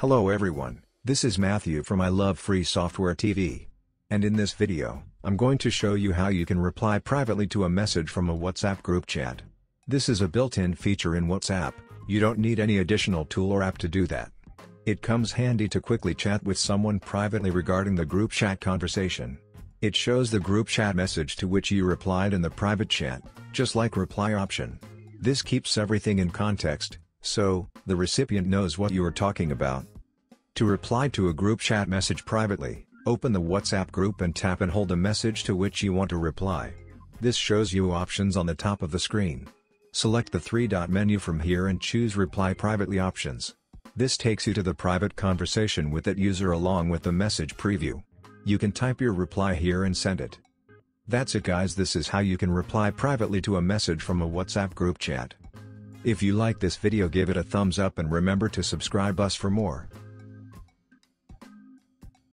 Hello everyone, this is Matthew from I Love Free Software TV. And in this video, I'm going to show you how you can reply privately to a message from a WhatsApp group chat. This is a built-in feature in WhatsApp, you don't need any additional tool or app to do that. It comes handy to quickly chat with someone privately regarding the group chat conversation. It shows the group chat message to which you replied in the private chat, just like reply option. This keeps everything in context, so the recipient knows what you are talking about. To reply to a group chat message privately, open the WhatsApp group and tap and hold the message to which you want to reply. This shows you options on the top of the screen. Select the three-dot menu from here and choose Reply Privately options. This takes you to the private conversation with that user along with the message preview. You can type your reply here and send it. That's it guys, this is how you can reply privately to a message from a WhatsApp group chat. If you like this video, give it a thumbs up and remember to subscribe us for more.